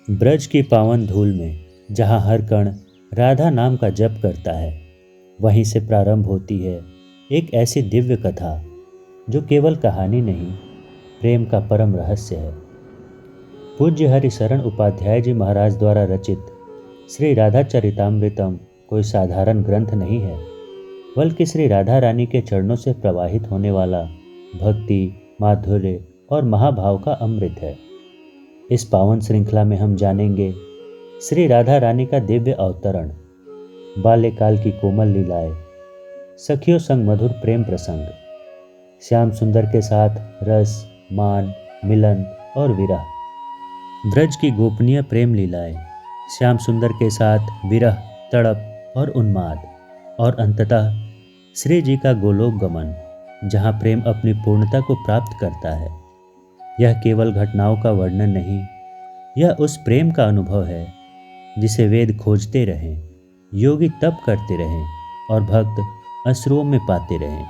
ब्रज की पावन धूल में जहाँ हर कण राधा नाम का जप करता है, वहीं से प्रारंभ होती है एक ऐसी दिव्य कथा जो केवल कहानी नहीं, प्रेम का परम रहस्य है। पूज्य हरिशरण उपाध्याय जी महाराज द्वारा रचित श्री राधा चरितामृतम कोई साधारण ग्रंथ नहीं है, बल्कि श्री राधा रानी के चरणों से प्रवाहित होने वाला भक्ति, माधुर्य और महाभाव का अमृत है। इस पावन श्रृंखला में हम जानेंगे श्री राधा रानी का दिव्य अवतरण, बाल्यकाल की कोमल लीलाएं, सखियों संग मधुर प्रेम प्रसंग, श्याम सुंदर के साथ रस, मान, मिलन और विरह, ब्रज की गोपनीय प्रेम लीलाएं, श्याम सुंदर के साथ विरह, तड़प और उन्माद, और अंततः श्री जी का गोलोक गमन, जहाँ प्रेम अपनी पूर्णता को प्राप्त करता है। यह केवल घटनाओं का वर्णन नहीं, यह उस प्रेम का अनुभव है जिसे वेद खोजते रहें, योगी तप करते रहें और भक्त अश्रुओं में पाते रहें।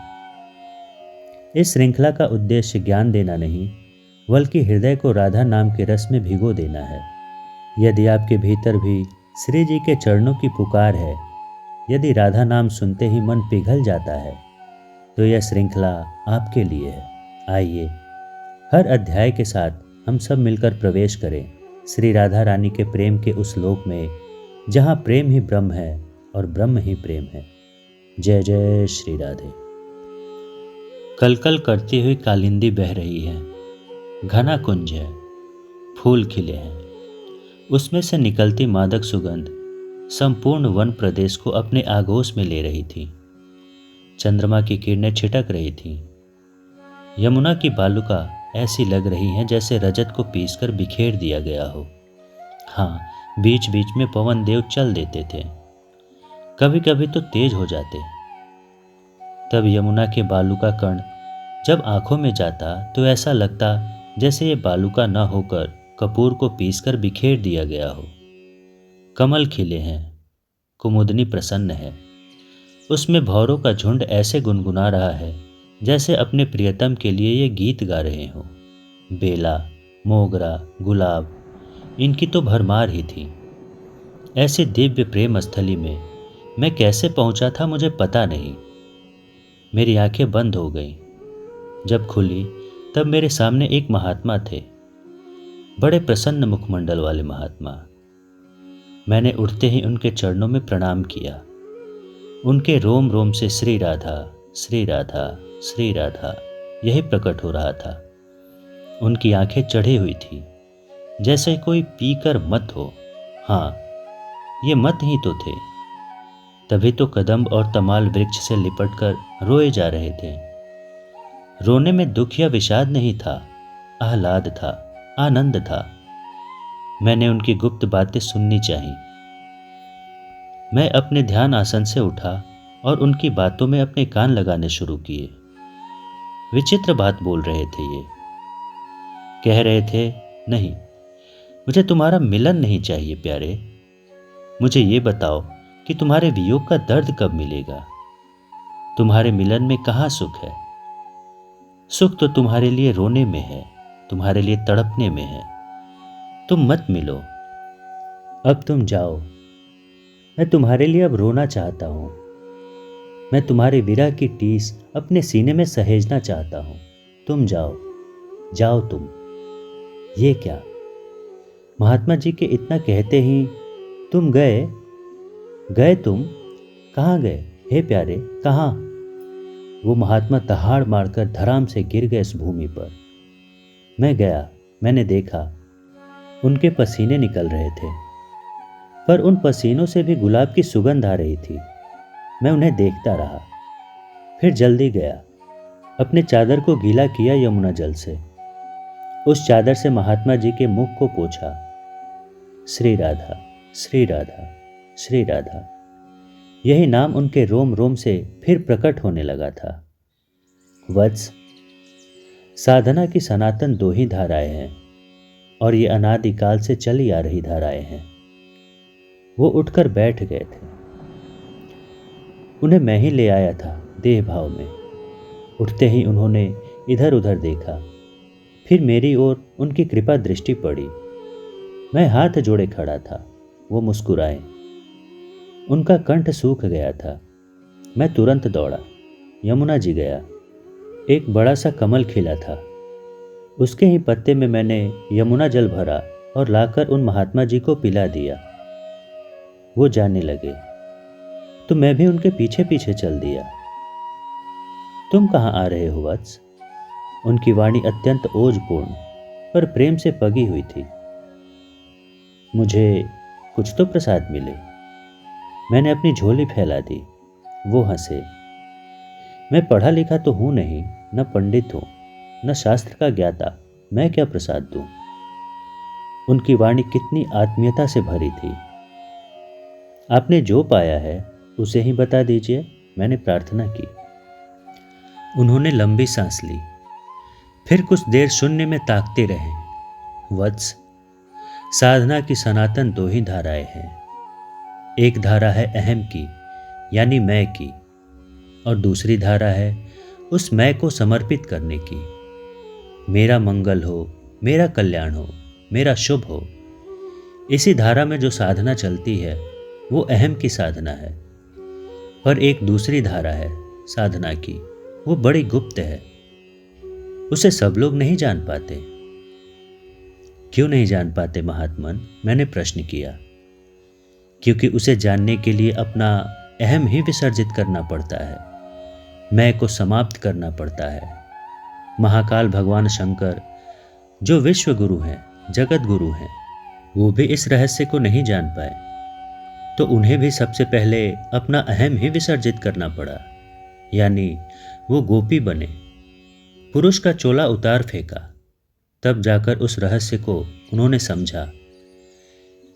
इस श्रृंखला का उद्देश्य ज्ञान देना नहीं, बल्कि हृदय को राधा नाम के रस में भिगो देना है। यदि आपके भीतर भी श्री जी के चरणों की पुकार है, यदि राधा नाम सुनते ही मन पिघल जाता है, तो यह श्रृंखला आपके लिए है। आइए हर अध्याय के साथ हम सब मिलकर प्रवेश करें श्री राधा रानी के प्रेम के उस लोक में जहाँ प्रेम ही ब्रह्म है और ब्रह्म ही प्रेम है। जय जय श्री राधे। कलकल करती हुई कालिंदी बह रही है, घना कुंज है, फूल खिले हैं, उसमें से निकलती मादक सुगंध संपूर्ण वन प्रदेश को अपने आगोश में ले रही थी। चंद्रमा की किरणें छिटक रही थीं। यमुना की बालुका ऐसी लग रही हैं जैसे रजत को पीसकर बिखेर दिया गया हो। हाँ, बीच बीच में पवन देव चल देते थे, कभी कभी तो तेज हो जाते। तब यमुना के बालुका कण जब आंखों में जाता तो ऐसा लगता जैसे ये बालुका न होकर कपूर को पीसकर बिखेर दिया गया हो। कमल खिले हैं, कुमुदनी प्रसन्न है, उसमें भौरों का झुंड ऐसे गुनगुना रहा है जैसे अपने प्रियतम के लिए ये गीत गा रहे हों। बेला, मोगरा, गुलाब, इनकी तो भरमार ही थी। ऐसे दिव्य प्रेम स्थली में मैं कैसे पहुंचा था मुझे पता नहीं। मेरी आंखें बंद हो गईं। जब खुली तब मेरे सामने एक महात्मा थे, बड़े प्रसन्न मुखमंडल वाले महात्मा। मैंने उठते ही उनके चरणों में प्रणाम किया। उनके रोम रोम से श्री राधा, श्री राधा, श्री राधा यही प्रकट हो रहा था। उनकी आंखें चढ़ी हुई थी, जैसे कोई पीकर मत हो। हाँ, ये मत ही तो थे। तभी तो कदम्ब और तमाल वृक्ष से लिपटकर रोए जा रहे थे। रोने में दुख या विषाद नहीं था, आह्लाद था, आनंद था। मैंने उनकी गुप्त बातें सुननी चाहिए। मैं अपने ध्यान आसन से उठा और उनकी बातों में अपने कान लगाने शुरू किए। विचित्र बात बोल रहे थे ये। कह रहे थे, नहीं, मुझे तुम्हारा मिलन नहीं चाहिए प्यारे। मुझे ये बताओ कि तुम्हारे वियोग का दर्द कब मिलेगा। तुम्हारे मिलन में कहाँ सुख है। सुख तो तुम्हारे लिए रोने में है, तुम्हारे लिए तड़पने में है। तुम मत मिलो, अब तुम जाओ। मैं तुम्हारे लिए अब रोना चाहता हूँ। मैं तुम्हारे विरह की टीस अपने सीने में सहेजना चाहता हूँ। तुम जाओ, जाओ तुम। ये क्या? महात्मा जी के इतना कहते ही तुम गए? गए तुम? कहाँ गए हे प्यारे, कहाँ? वो महात्मा दहाड़ मारकर धराम से गिर गए इस भूमि पर। मैं गया, मैंने देखा, उनके पसीने निकल रहे थे, पर उन पसीनों से भी गुलाब की सुगंध आ रही थी। मैं उन्हें देखता रहा, फिर जल्दी गया, अपने चादर को गीला किया यमुना जल से। उस चादर से महात्मा जी के मुख को पोंछा। श्री राधा, श्री राधा, श्री राधा, यही नाम उनके रोम रोम से फिर प्रकट होने लगा था। वत्स, साधना की सनातन दो ही धाराएं हैं और ये अनादिकाल से चली आ रही धाराएं हैं। वो उठकर बैठ गए थे। उन्हें मैं ही ले आया था देह भाव में। उठते ही उन्होंने इधर उधर देखा, फिर मेरी ओर उनकी कृपा दृष्टि पड़ी। मैं हाथ जोड़े खड़ा था। वो मुस्कुराए। उनका कंठ सूख गया था। मैं तुरंत दौड़ा, यमुना जी गया। एक बड़ा सा कमल खिला था। उसके ही पत्ते में मैंने यमुना जल भरा और लाकर उन महात्मा जी को पिला दिया। वो जाने लगे तो मैं भी उनके पीछे पीछे चल दिया। तुम कहाँ आ रहे हो वत्स? उनकी वाणी अत्यंत ओजपूर्ण पर प्रेम से पगी हुई थी। मुझे कुछ तो प्रसाद मिले। मैंने अपनी झोली फैला दी। वो हंसे। मैं पढ़ा लिखा तो हूं नहीं, न पंडित हूं, न शास्त्र का ज्ञाता। मैं क्या प्रसाद दूं? उनकी वाणी कितनी आत्मीयता से भरी थी। आपने जो पाया है उसे ही बता दीजिए, मैंने प्रार्थना की। उन्होंने लंबी सांस ली, फिर कुछ देर शून्य में ताकते रहे। वत्स, साधना की सनातन दो ही धाराएं हैं। एक धारा है अहम की, यानी मैं की, और दूसरी धारा है उस मैं को समर्पित करने की। मेरा मंगल हो, मेरा कल्याण हो, मेरा शुभ हो। इसी धारा में जो साधना चलती है वो अहम की साधना है। पर एक दूसरी धारा है साधना की, वो बड़ी गुप्त है। उसे सब लोग नहीं जान पाते। क्यों नहीं जान पाते महात्मन? मैंने प्रश्न किया। क्योंकि उसे जानने के लिए अपना अहम ही विसर्जित करना पड़ता है, मैं को समाप्त करना पड़ता है। महाकाल भगवान शंकर जो विश्व गुरु हैं, जगत गुरु हैं, वो भी इस रहस्य को नहीं जान पाए, तो उन्हें भी सबसे पहले अपना अहम ही विसर्जित करना पड़ा। यानी वो गोपी बने, पुरुष का चोला उतार फेंका। तब जाकर उस रहस्य को उन्होंने समझा।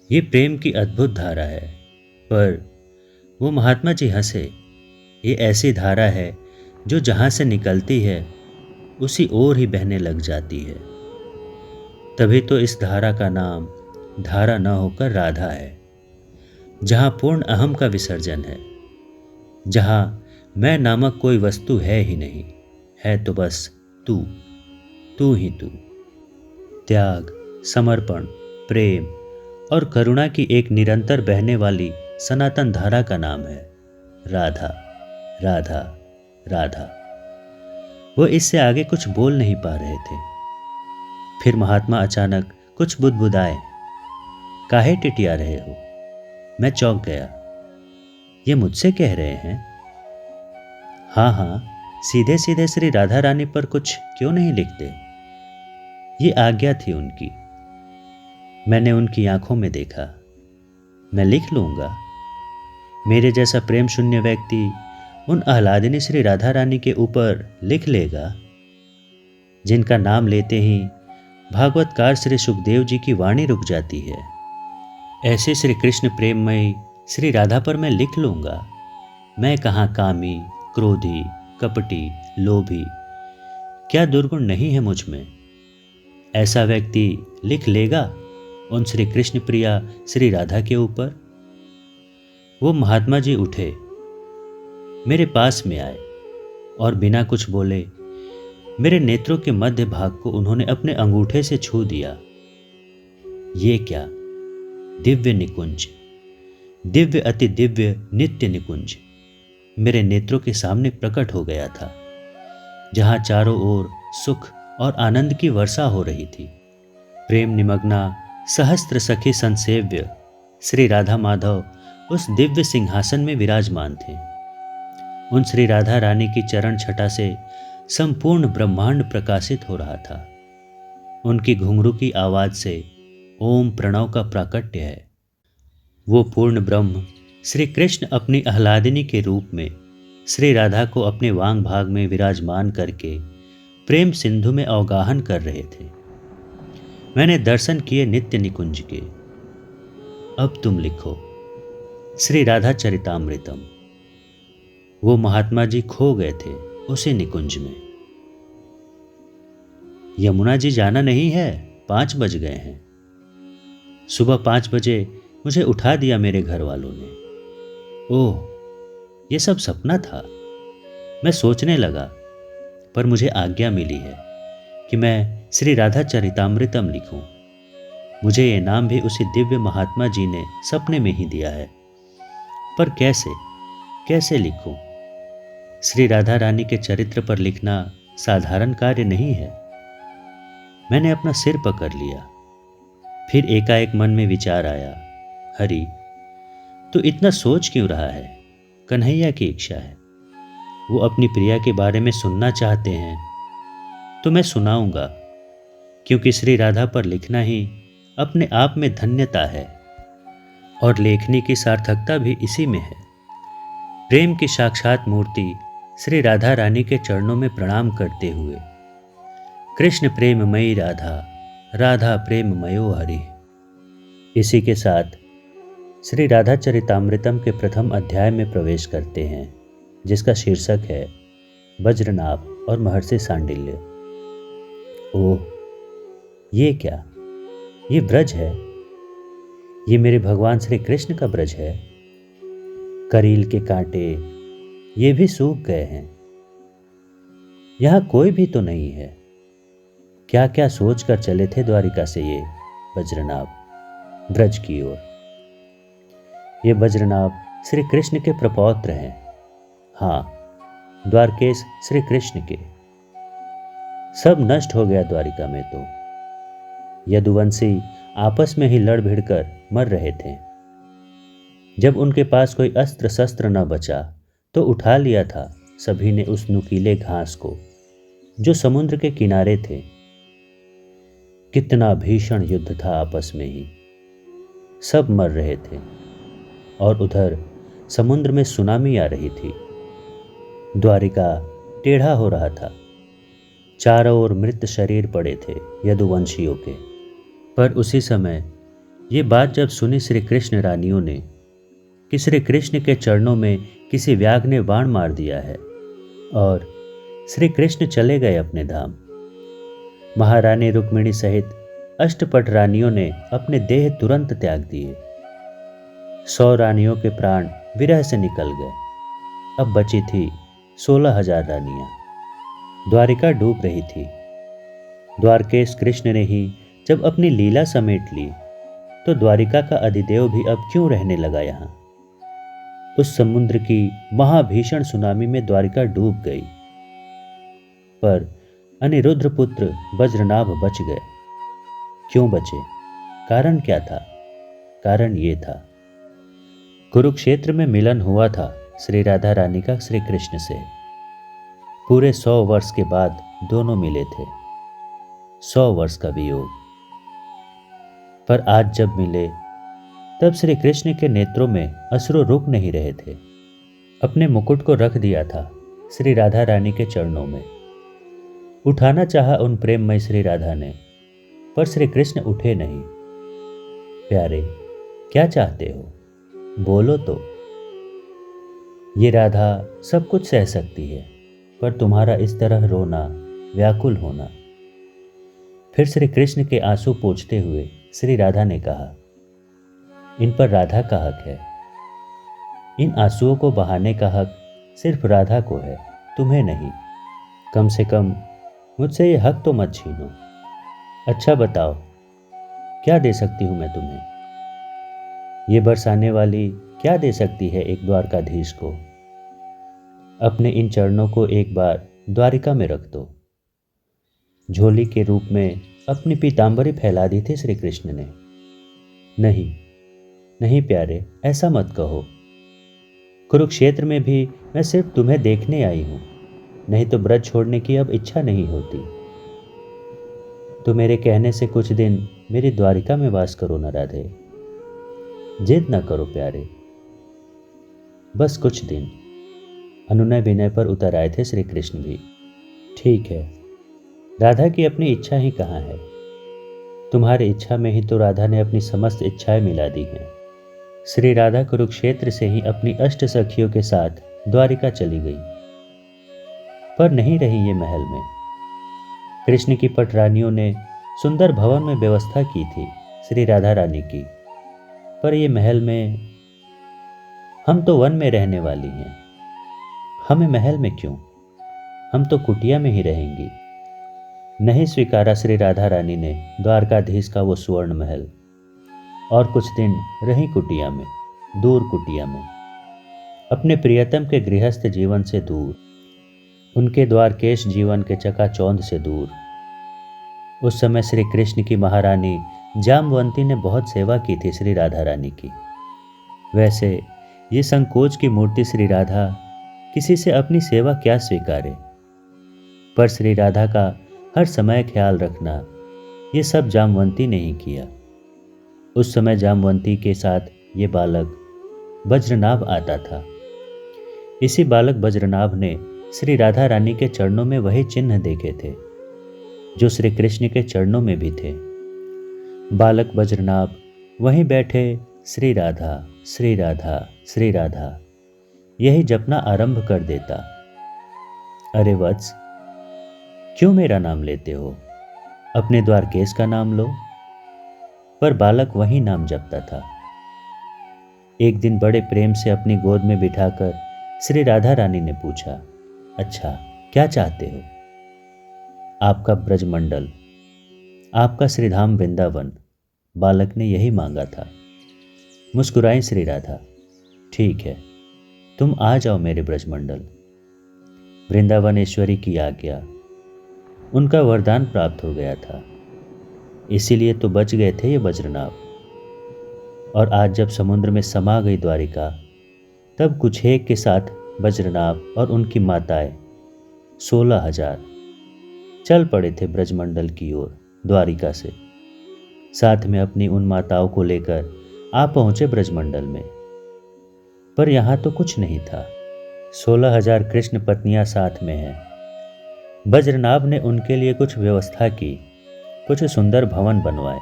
ये प्रेम की अद्भुत धारा है। पर वो महात्मा जी हंसे। ये ऐसी धारा है जो जहां से निकलती है उसी ओर ही बहने लग जाती है। तभी तो इस धारा का नाम धारा न होकर राधा है, जहां पूर्ण अहम का विसर्जन है, जहां मैं नामक कोई वस्तु है ही नहीं, है तो बस तू, तू ही तू। त्याग, समर्पण, प्रेम और करुणा की एक निरंतर बहने वाली सनातन धारा का नाम है राधा, राधा, राधा। वो इससे आगे कुछ बोल नहीं पा रहे थे। फिर महात्मा अचानक कुछ बुदबुदाए। काहे टिटिया रहे हो? मैं चौंक गया। ये मुझसे कह रहे हैं? हाँ हाँ, सीधे सीधे श्री राधा रानी पर कुछ क्यों नहीं लिखते? ये आज्ञा थी उनकी। मैंने उनकी आंखों में देखा। मैं लिख लूंगा। मेरे जैसा प्रेम शून्य व्यक्ति उन आह्लादिनी श्री राधा रानी के ऊपर लिख लेगा, जिनका नाम लेते ही भागवतकार श्री सुखदेव जी की वाणी रुक जाती है। ऐसे श्री कृष्ण प्रेममयी श्री राधा पर मैं लिख लूंगा। मैं कहाँ कामी, क्रोधी, कपटी, लोभी, क्या दुर्गुण नहीं है मुझ में? ऐसा व्यक्ति लिख लेगा उन श्री कृष्ण प्रिया श्री राधा के ऊपर? वो महात्मा जी उठे, मेरे पास में आए और बिना कुछ बोले मेरे नेत्रों के मध्य भाग को उन्होंने अपने अंगूठे से छू दिया। ये क्या? दिव्य निकुंज, दिव्य अति दिव्य नित्य निकुंज मेरे नेत्रों के सामने प्रकट हो गया था, जहां चारों ओर सुख और आनंद की वर्षा हो रही थी। प्रेम निमग्ना सहस्त्र सखी संसेव्य श्री राधा माधव उस दिव्य सिंहासन में विराजमान थे। उन श्री राधा रानी की चरण छटा से संपूर्ण ब्रह्मांड प्रकाशित हो रहा था। उनकी घुंघरू की आवाज से ओम प्रणव का प्राकट्य है। वो पूर्ण ब्रह्म श्री कृष्ण अपनी आह्लादिनी के रूप में श्री राधा को अपने वांग भाग में विराजमान करके प्रेम सिंधु में अवगाहन कर रहे थे। मैंने दर्शन किए नित्य निकुंज के। अब तुम लिखो श्री राधा चरितामृतम। वो महात्मा जी खो गए थे उसी निकुंज में। यमुना जी जाना नहीं है, 5 बज गए हैं। सुबह 5 बजे मुझे उठा दिया मेरे घर वालों ने। ओह, ये सब सपना था, मैं सोचने लगा। पर मुझे आज्ञा मिली है कि मैं श्री राधा चरितामृतम लिखूं। मुझे ये नाम भी उसी दिव्य महात्मा जी ने सपने में ही दिया है। पर कैसे कैसे लिखूं? श्री राधा रानी के चरित्र पर लिखना साधारण कार्य नहीं है। मैंने अपना सिर पकड़ लिया। फिर एकाएक मन में विचार आया, हरि, तो इतना सोच क्यों रहा है? कन्हैया की इच्छा है, वो अपनी प्रिया के बारे में सुनना चाहते हैं तो मैं सुनाऊंगा, क्योंकि श्री राधा पर लिखना ही अपने आप में धन्यता है और लेखनी की सार्थकता भी इसी में है। प्रेम की साक्षात मूर्ति श्री राधा रानी के चरणों में प्रणाम करते हुए, कृष्ण प्रेममयी राधा, राधा प्रेममयो हरि। इसी के साथ श्री राधा चरितामृतम के प्रथम अध्याय में प्रवेश करते हैं, जिसका शीर्षक है वज्रनाभ और महर्षि सांडिल्य। ओह, ये क्या? ये ब्रज है, ये मेरे भगवान श्री कृष्ण का ब्रज है। करील के कांटे ये भी सूख गए हैं। यहाँ कोई भी तो नहीं है। क्या क्या सोच कर चले थे द्वारिका से ये वज्रनाभ ब्रज की ओर। ये वज्रनाभ श्री कृष्ण के प्रपौत्र हैं। हाँ, द्वारकेश श्री कृष्ण के। सब नष्ट हो गया द्वारिका में तो। यदुवंशी आपस में ही लड़ भिड़कर मर रहे थे। जब उनके पास कोई अस्त्र शस्त्र न बचा तो उठा लिया था सभी ने उस नुकीले घास को जो समुद्र के किनारे थे। कितना भीषण युद्ध था आपस में ही। सब मर रहे थे और उधर समुद्र में सुनामी आ रही थी। द्वारिका टेढ़ा हो रहा था। चारों ओर मृत शरीर पड़े थे यदुवंशियों के। पर उसी समय ये बात जब सुनी श्री कृष्ण रानियों ने कि श्री कृष्ण के चरणों में किसी व्याघ्र ने बाण मार दिया है और श्री कृष्ण चले गए अपने धाम। महारानी रुक्मिणी सहित अष्टपट रानियों ने अपने देह तुरंत त्याग दिए। 100 रानियों के प्राण विरह से निकल गए। अब बची थी 16,000 रानियां। द्वारिका डूब रही थी। द्वारकेश कृष्ण ने ही जब अपनी लीला समेट ली तो द्वारिका का अधिदेव भी अब क्यों रहने लगा यहाँ? उस समुद्र की महाभीषण सुनामी में द्वारिका डूब गई। पर अनिरुद्ध पुत्र वज्रनाभ बच गए। क्यों बचे? कारण क्या था? कारण ये था, कुरुक्षेत्र में मिलन हुआ था श्री राधा रानी का श्री कृष्ण से। पूरे 100 वर्ष के बाद दोनों मिले थे। 100 वर्ष का वियोग। पर आज जब मिले तब श्री कृष्ण के नेत्रों में अश्रु रुक नहीं रहे थे। अपने मुकुट को रख दिया था श्री राधा रानी के चरणों में। उठाना चाहा उन प्रेममय श्री राधा ने, पर श्री कृष्ण उठे नहीं। प्यारे, क्या चाहते हो? बोलो तो। ये राधा सब कुछ सह सकती है, पर तुम्हारा इस तरह रोना, व्याकुल होना। फिर श्री कृष्ण के आंसू पोंछते हुए श्री राधा ने कहा, इन पर राधा का हक है। इन आंसुओं को बहाने का हक सिर्फ राधा को है, तुम्हें नहीं। कम से कम मुझसे ये हक तो मत छीनो। अच्छा बताओ, क्या दे सकती हूं मैं तुम्हें? ये बरसाने वाली क्या दे सकती है एक द्वारकाधीश को? अपने इन चरणों को एक बार द्वारिका में रख दो। झोली के रूप में अपनी पीतांबरी फैला दी थी श्री कृष्ण ने। नहीं नहीं प्यारे, ऐसा मत कहो। कुरुक्षेत्र में भी मैं सिर्फ तुम्हें देखने आई हूं, नहीं तो ब्रज छोड़ने की अब इच्छा नहीं होती। तो मेरे कहने से कुछ दिन मेरी द्वारिका में वास करो न राधे। जिद न करो प्यारे, बस कुछ दिन। अनुनय विनय पर उतर आए थे श्री कृष्ण भी। ठीक है, राधा की अपनी इच्छा ही कहाँ है? तुम्हारी इच्छा में ही तो राधा ने अपनी समस्त इच्छाएं मिला दी हैं। श्री राधा कुरुक्षेत्र से ही अपनी अष्ट सखियों के साथ द्वारिका चली गई, पर नहीं रही ये महल में। कृष्ण की पटरानियों ने सुंदर भवन में व्यवस्था की थी श्री राधा रानी की, पर ये महल में। हम तो वन में रहने वाली हैं, हमें महल में क्यों? हम तो कुटिया में ही रहेंगी। नहीं स्वीकारा श्री राधा रानी ने द्वारकाधीश का वो स्वर्ण महल, और कुछ दिन रही कुटिया में, दूर कुटिया में, अपने प्रियतम के गृहस्थ जीवन से दूर, उनके द्वारकेश जीवन के चकाचौंध से दूर। उस समय श्री कृष्ण की महारानी जामवंती ने बहुत सेवा की थी श्री राधा रानी की। वैसे ये संकोच की मूर्ति श्री राधा किसी से अपनी सेवा क्या स्वीकारे, पर श्री राधा का हर समय ख्याल रखना ये सब जामवंती ने ही किया। उस समय जामवंती के साथ ये बालक वज्रनाभ आता था। इसी बालक वज्रनाभ ने श्री राधा रानी के चरणों में वही चिन्ह देखे थे जो श्री कृष्ण के चरणों में भी थे। बालक वज्रनाभ वहीं बैठे श्री राधा श्री राधा श्री राधा यही जपना आरंभ कर देता। अरे वत्स, क्यों मेरा नाम लेते हो? अपने द्वारकेश का नाम लो। पर बालक वही नाम जपता था। एक दिन बड़े प्रेम से अपनी गोद में बिठाकर श्री राधा रानी ने पूछा, अच्छा क्या चाहते हो? आपका ब्रजमंडल, आपका श्रीधाम वृंदावन। बालक ने यही मांगा था। मुस्कुराई श्री राधा, ठीक है, तुम आ जाओ मेरे ब्रजमंडल। वृंदावनेश्वरी की आज्ञा, उनका वरदान प्राप्त हो गया था, इसीलिए तो बच गए थे ये वज्रनाभ। और आज जब समुद्र में समा गई द्वारिका, तब कुछेक के साथ वज्रनाभ और उनकी माताएं 16,000 चल पड़े थे ब्रजमंडल की ओर द्वारिका से। साथ में अपनी उन माताओं को लेकर आ पहुंचे ब्रजमंडल में। पर यहां तो कुछ नहीं था। 16,000 कृष्ण पत्नियां साथ में हैं। वज्रनाभ ने उनके लिए कुछ व्यवस्था की, कुछ सुंदर भवन बनवाए।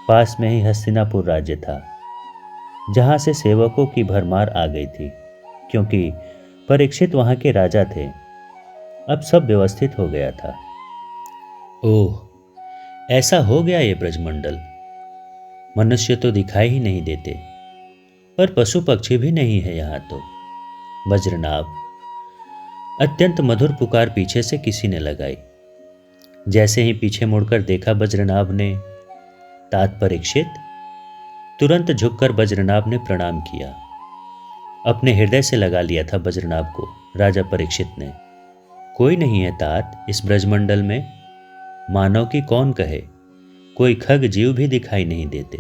पास में ही हस्तिनापुर राज्य था, जहां से सेवकों की भरमार आ गई थी, क्योंकि परीक्षित वहां के राजा थे। अब सब व्यवस्थित हो गया था। ओह, ऐसा हो गया ये ब्रजमंडल। मनुष्य तो दिखाई ही नहीं देते, पर पशु पक्षी भी नहीं है यहां तो। वज्रनाभ, अत्यंत मधुर पुकार पीछे से किसी ने लगाई। जैसे ही पीछे मुड़कर देखा वज्रनाभ ने, तात परीक्षित। तुरंत झुककर वज्रनाभ ने प्रणाम किया। अपने हृदय से लगा लिया था वज्रनाभ को राजा परीक्षित ने। कोई नहीं है तात इस ब्रजमंडल में, मानव की कौन कहे, कोई खग जीव भी दिखाई नहीं देते।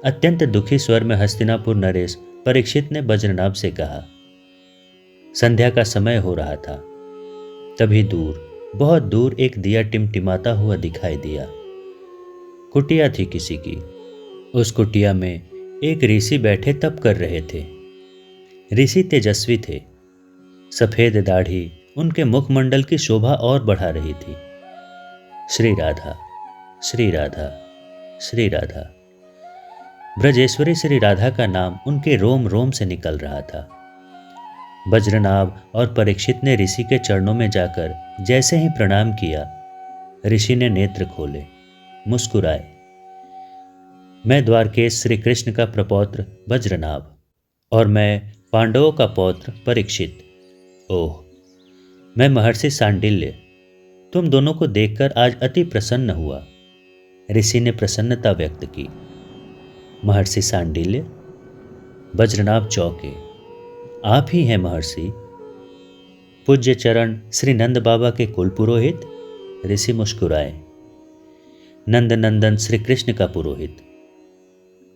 अत्यंत दुखी स्वर में हस्तिनापुर नरेश परीक्षित ने वज्रनाभ से कहा। संध्या का समय हो रहा था। तभी दूर, बहुत दूर एक दिया टिमटिमाता हुआ दिखाई दिया। कुटिया थी किसी की। उस कुटिया में एक ऋषि बैठे तप कर रहे थे। ऋषि तेजस्वी थे। सफेद दाढ़ी उनके मुखमंडल की शोभा और बढ़ा रही थी। श्री राधा श्री राधा श्री राधा, ब्रजेश्वरी श्री राधा का नाम उनके रोम रोम से निकल रहा था। वज्रनाभ और परीक्षित ने ऋषि के चरणों में जाकर जैसे ही प्रणाम किया, ऋषि ने नेत्र खोले, मुस्कुराए। मैं द्वारकेश श्री कृष्ण का प्रपौत्र वज्रनाभ, और मैं पांडवों का पौत्र परीक्षित। ओह, मैं महर्षि सांडिल्य तुम दोनों को देखकर आज अति प्रसन्न हुआ। ऋषि ने प्रसन्नता व्यक्त की। महर्षि सांडिल्य? वज्रनाभ चौंके। आप ही हैं महर्षि? पूज्य चरण श्री नंद बाबा के कुल पुरोहित? ऋषि मुस्कुराए। नंद नंदन श्री कृष्ण का पुरोहित।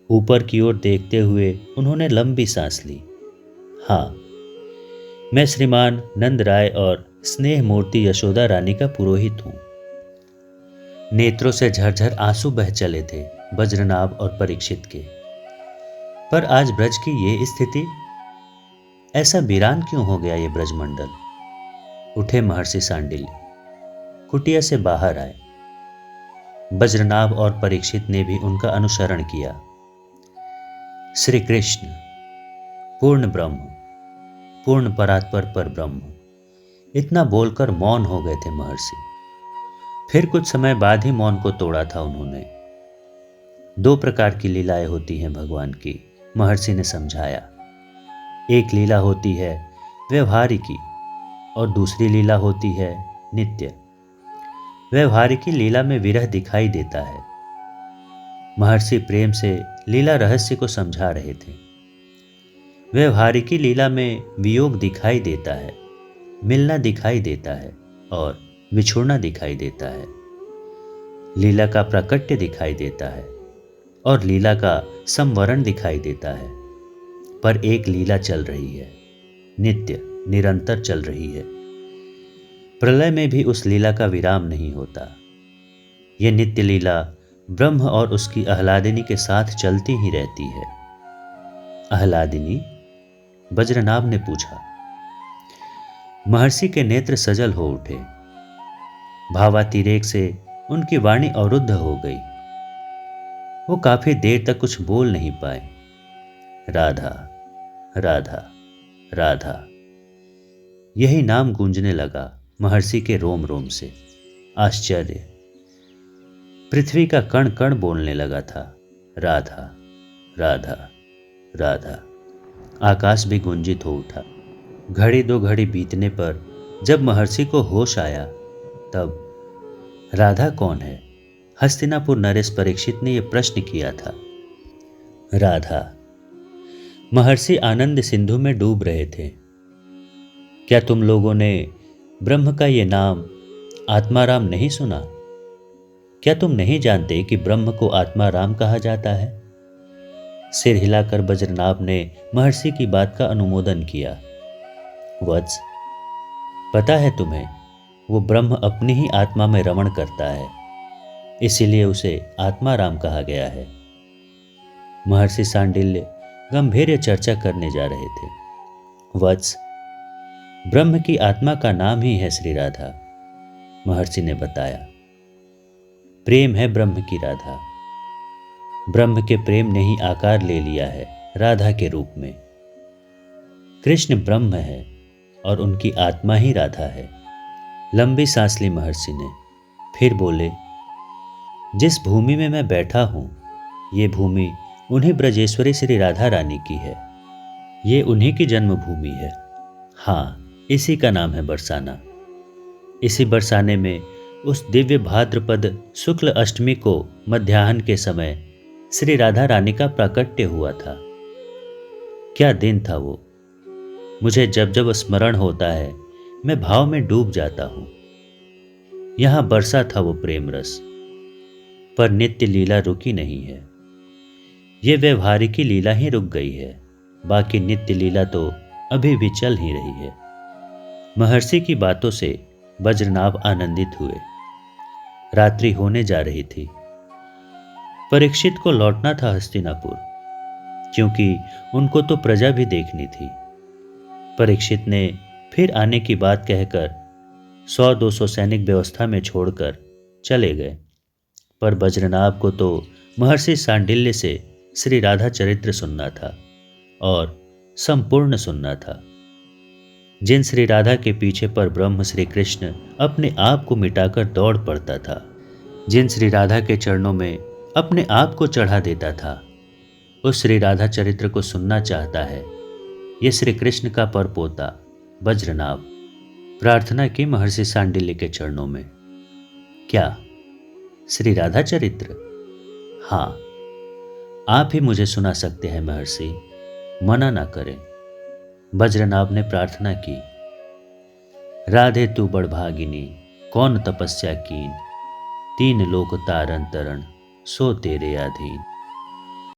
ऊपर की ओर देखते हुए उन्होंने लंबी सांस ली। हाँ, मैं श्रीमान नंद राय और स्नेह मूर्ति यशोदा रानी का पुरोहित हूं। नेत्रों से झरझर आंसू बह चले थे वज्रनाभ और परीक्षित के। पर आज ब्रज की ये स्थिति, ऐसा वीरान क्यों हो गया ये ब्रजमंडल? उठे महर्षि सांडिल्य, कुटिया से बाहर आए। वज्रनाभ और परीक्षित ने भी उनका अनुसरण किया। श्री कृष्ण पूर्ण ब्रह्म, पूर्ण परात्पर पर ब्रह्म, इतना बोलकर मौन हो गए थे महर्षि। फिर कुछ समय बाद ही मौन को तोड़ा था उन्होंने। 2 प्रकार की लीलाएं होती हैं भगवान की, महर्षि ने समझाया। एक लीला होती है व्यवहारिकी और दूसरी लीला होती है नित्य। व्यवहारिकी लीला में विरह दिखाई देता है। महर्षि प्रेम से लीला रहस्य को समझा रहे थे। व्यवहारिकी लीला में वियोग दिखाई देता है, मिलना दिखाई देता है और बिछुड़ना दिखाई देता है। लीला का प्राकट्य दिखाई देता है और लीला का संवरण दिखाई देता है। पर एक लीला चल रही है, नित्य निरंतर चल रही है। प्रलय में भी उस लीला का विराम नहीं होता। यह नित्य लीला ब्रह्म और उसकी आह्लादिनी के साथ चलती ही रहती है। आह्लादिनी? वज्रनाभ ने पूछा। महर्षि के नेत्र सजल हो उठे। भावातिरेक से उनकी वाणी अवरुद्ध हो गई। वो काफी देर तक कुछ बोल नहीं पाए। राधा, राधा, राधा, यही नाम गूंजने लगा महर्षि के रोम रोम से। आश्चर्य! पृथ्वी का कण कण बोलने लगा था, राधा, राधा, राधा। आकाश भी गुंजित हो उठा। घड़ी दो घड़ी बीतने पर जब महर्षि को होश आया, तब राधा कौन है? हस्तिनापुर नरेश परीक्षित ने यह प्रश्न किया था। राधा। महर्षि आनंद सिंधु में डूब रहे थे। क्या तुम लोगों ने ब्रह्म का ये नाम आत्माराम नहीं सुना? क्या तुम नहीं जानते कि ब्रह्म को आत्माराम कहा जाता है? सिर हिलाकर वज्रनाभ ने महर्षि की बात का अनुमोदन किया। वत्स, पता है तुम्हें, वो ब्रह्म अपनी ही आत्मा में रमण करता है, इसीलिए उसे आत्माराम कहा गया है। महर्षि सांडिल्य गंभीर चर्चा करने जा रहे थे। वत्स, ब्रह्म की आत्मा का नाम ही है श्री राधा, महर्षि ने बताया। प्रेम है ब्रह्म की राधा। ब्रह्म के प्रेम ने ही आकार ले लिया है राधा के रूप में। कृष्ण ब्रह्म है और उनकी आत्मा ही राधा है। लंबी सांस ली महर्षि ने, फिर बोले, जिस भूमि में मैं बैठा हूं, ये भूमि उन्हीं ब्रजेश्वरी श्री राधा रानी की है। ये उन्हीं की जन्मभूमि है। हाँ, इसी का नाम है बरसाना। इसी बरसाने में उस दिव्य भाद्रपद शुक्ल अष्टमी को मध्याह्न के समय श्री राधा रानी का प्राकट्य हुआ था। क्या दिन था वो! मुझे जब जब स्मरण होता है, मैं भाव में डूब जाता हूं। यहां बरसा था वो प्रेम रस। पर नित्य लीला रुकी नहीं है। ये व्यवहारिकी लीला ही रुक गई है, बाकी नित्य लीला तो अभी भी चल ही रही है। महर्षि की बातों से वज्रनाभ आनंदित हुए। रात्रि होने जा रही थी। परीक्षित को लौटना था हस्तिनापुर, क्योंकि उनको तो प्रजा भी देखनी थी। परीक्षित ने फिर आने की बात कहकर 100-200 सैनिक व्यवस्था में छोड़कर चले गए। पर वज्रनाभ को तो महर्षि सांडिल्य से श्री राधा चरित्र सुनना था और संपूर्ण सुनना था। जिन श्री राधा के पीछे पर ब्रह्म श्री कृष्ण अपने आप को मिटाकर दौड़ पड़ता था, जिन श्री राधा के चरणों में अपने आप को चढ़ा देता था, उस श्री राधा चरित्र को सुनना चाहता है ये श्री कृष्ण का परपोता वज्रनाभ। प्रार्थना की महर्षि सांडिल्य के चरणों में। क्या श्री राधा चरित्र? हाँ, आप ही मुझे सुना सकते हैं महर्षि, मना ना करें। वज्रनाभ ने प्रार्थना की। राधे तू बड़भागिनी, कौन तपस्या कीन, तीन लोक तारन तरण, सो तेरे अधीन।